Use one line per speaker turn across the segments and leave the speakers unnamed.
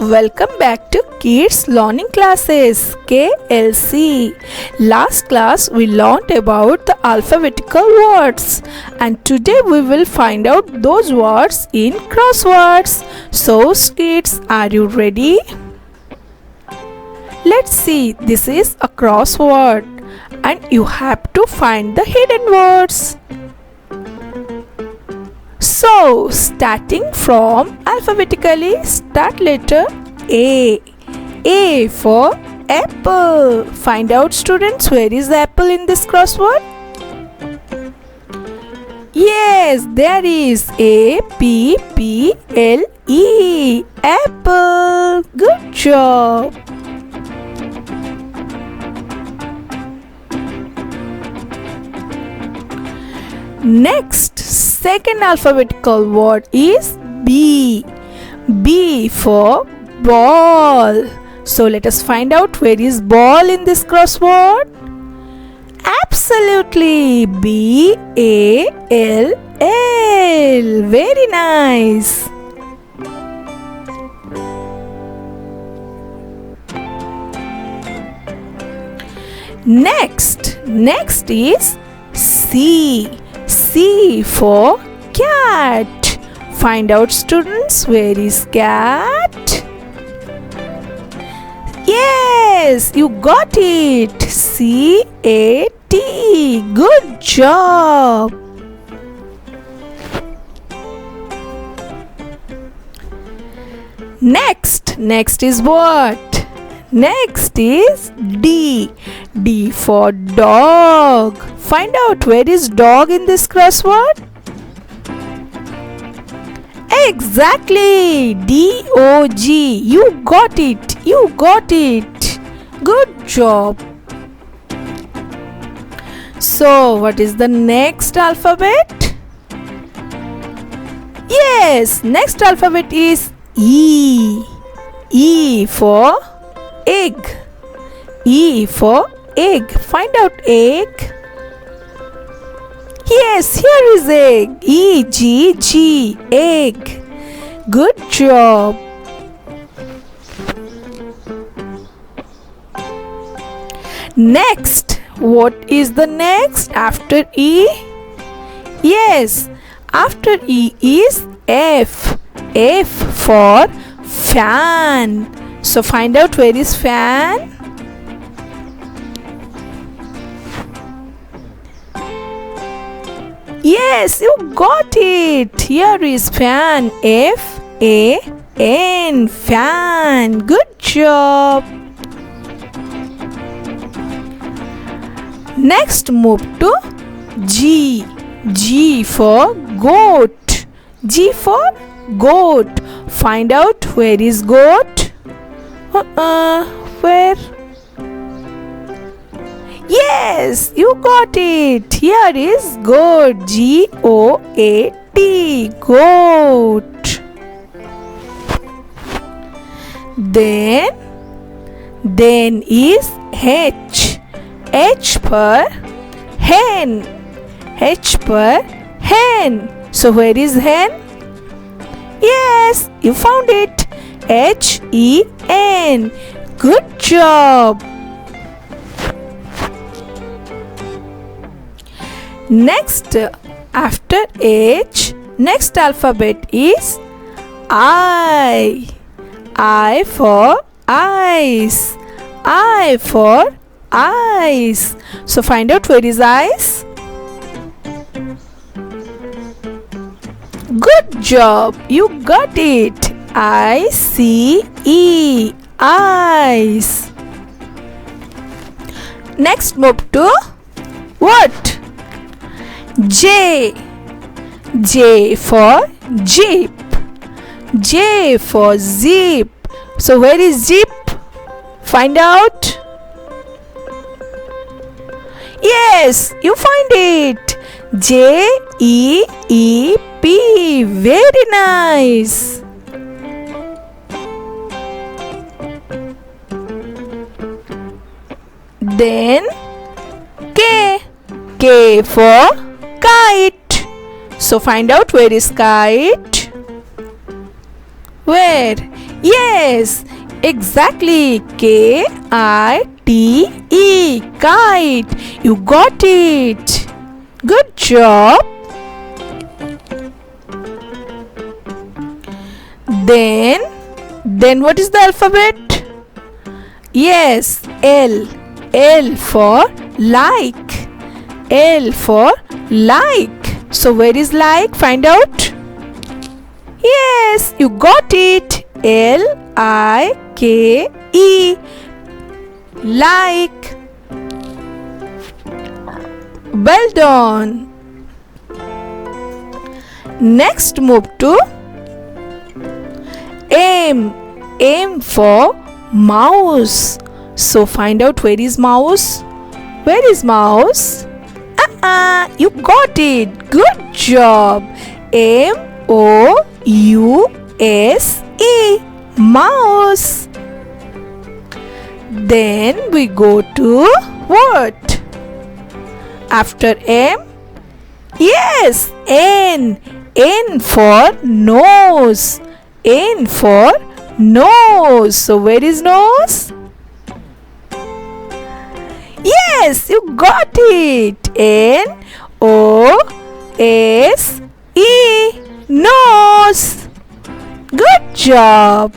Welcome back to Kids Learning Classes KLC. Last class we learned about the alphabetical words and today we will find out those words in crosswords. So kids, are you ready? Let's see, this is a crossword and you have to find the hidden words. So, starting from alphabetically, start letter A. A for apple. Find out, students, where is the apple in this crossword? Yes, there is A-P-P-L-E. Apple. Good job. Next, second alphabetical word is B. B for ball. So let us find out where is ball in this crossword. Absolutely, B-A-L-L. Very nice. Next is C. C for cat. Find out, students, where is cat? Yes, you got it. C-A-T. Good job. Next is what? Next is D. D for dog. Find out where is dog in this crossword. Exactly, D-O-G. You got it. Good job. So, what is the next alphabet? Yes, next alphabet is E. E for egg. E for egg. Find out egg. Yes, here is egg. E-G-G. Egg. Good job. Next. What is the next after E? Yes, after E is F. F for fan. So find out where is fan. Yes, you got it. Here is fan. F-A-N. Fan. Good job. Next, move to G. G for goat. G for goat. Find out where is goat. Where? Yes, you got it. Here is goat. G-O-A-T. Goat. Then is H. H for hen. H for hen. So where is hen? Yes, you found it. H-E-N. Good job. Next, after H, next alphabet is I. I for eyes. I for eyes. So find out where is eyes. Good job. You got it. I-C-E. Eyes. Next, move to what? J. J for jeep. J for zip. So where is zip? Find out. Yes, you find it. J-E-E-P. Very nice. Then K. K for kite. So find out where is kite. Where? Yes, exactly. K-I-T-E. Kite. You got it. Good job. Then what is the alphabet? Yes, L. L for like. L for like. So where is like? Find out. Yes, you got it. L-I-K-E. Like. Well done. Next move to M. M for mouse. So find out where is mouse. Where is mouse? You got it. Good job. M-O-U-S-E. Mouse. Then we go to what? After M? Yes, N. N for nose. N for nose. So where is nose? Yes, you got it. N-O-S-E. Nose. Good job.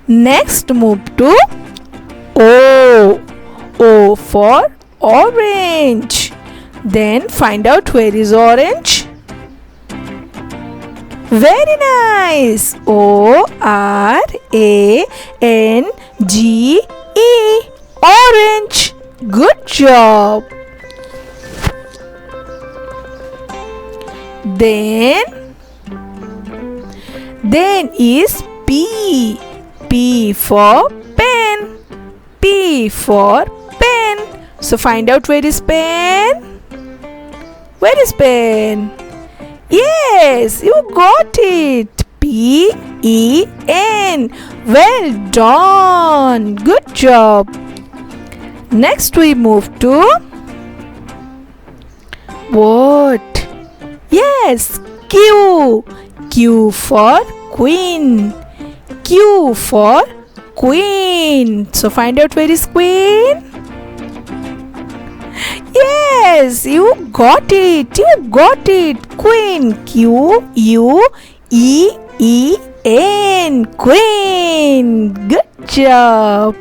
Next move to O. O for orange. Then find out where is orange. Very nice. O-R-A-N-G-E. Orange. Good job. Then is P. P for pen. P for pen. So find out where is pen. Where is pen? Yes, you got it. P-E-N. Well done. Good job. Next we move to what? Yes, Q. Q for queen. Q for queen. So find out where is queen. Yes, you got it. You got it. Queen. Q-U-E-E-N. Queen. Good job.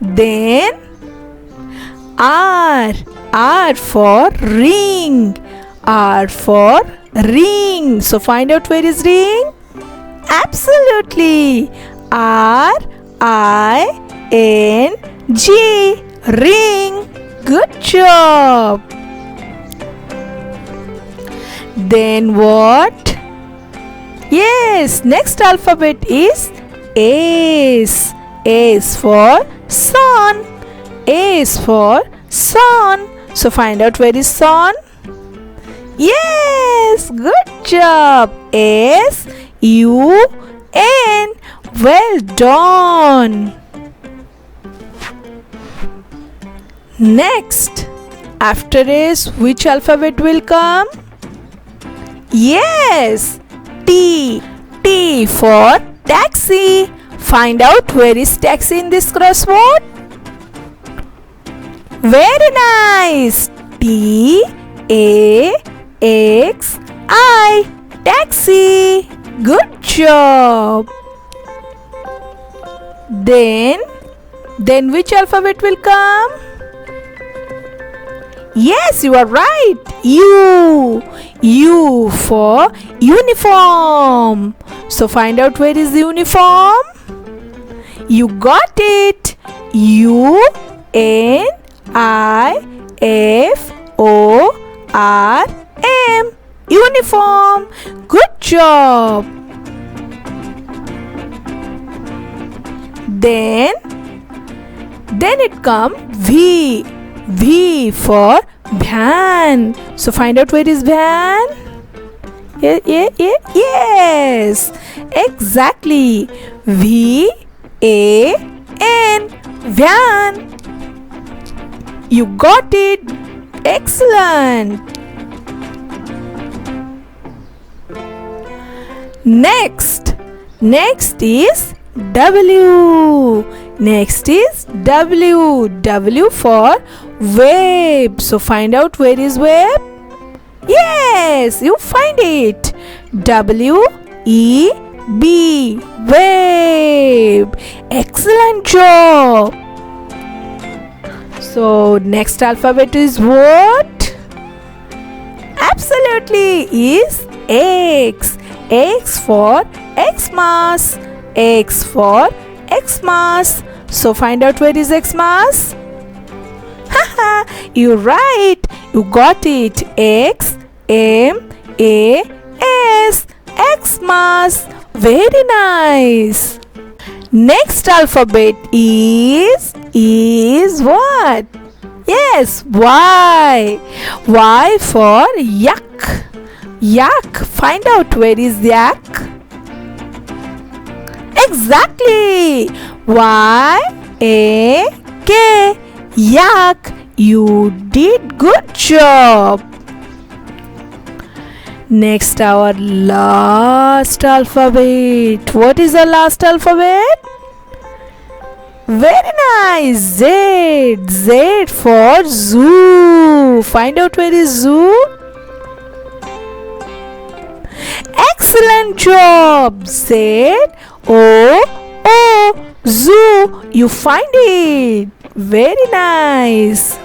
Then R. R for ring. R for ring. So find out where is ring. Absolutely. R-I-N-G. Ring. Good job. Then what? Yes, next alphabet is S. S for sun. S for sun. So find out where is sun. Yes, good job. S-U-N. Well done. Next, after S, which alphabet will come? Yes, T. T for taxi. Find out where is taxi in this crossword. Very nice. T-A-X-I. Taxi. Good job. Then which alphabet will come? Yes, you are right. U. U for uniform. So find out where is the uniform. You got it. U-N-I-F-O-R-M. Uniform. Good job. Then it come V. V for van. So find out where is van. Yes, exactly. V-A-N. Van. You got it. Excellent. Next is W. Next is W. W for web. So find out where is web. Yes, you find it. W-E-B. Web. Excellent job. So next alphabet is what? Absolutely is X. X for Xmas. X for Xmas. So find out where is Xmas. Haha, you're right. You got it. X-M-A-S. Xmas. Very nice. Next alphabet is what? Yes, Y. Y for yak. Yak. Find out where is yak. Exactly. Y-A-K. Yak. You did good job. Next, our last alphabet. What is the last alphabet? Very nice. Z. Z for zoo. Find out where is zoo. Excellent job. Z O O. Zoo. You find it. Very nice.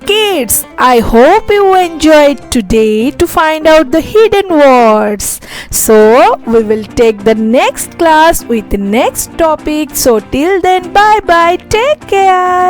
Kids, I hope you enjoyed today to find out the hidden words. So, we will take the next class with the next topic. So, till then, bye bye. Take care.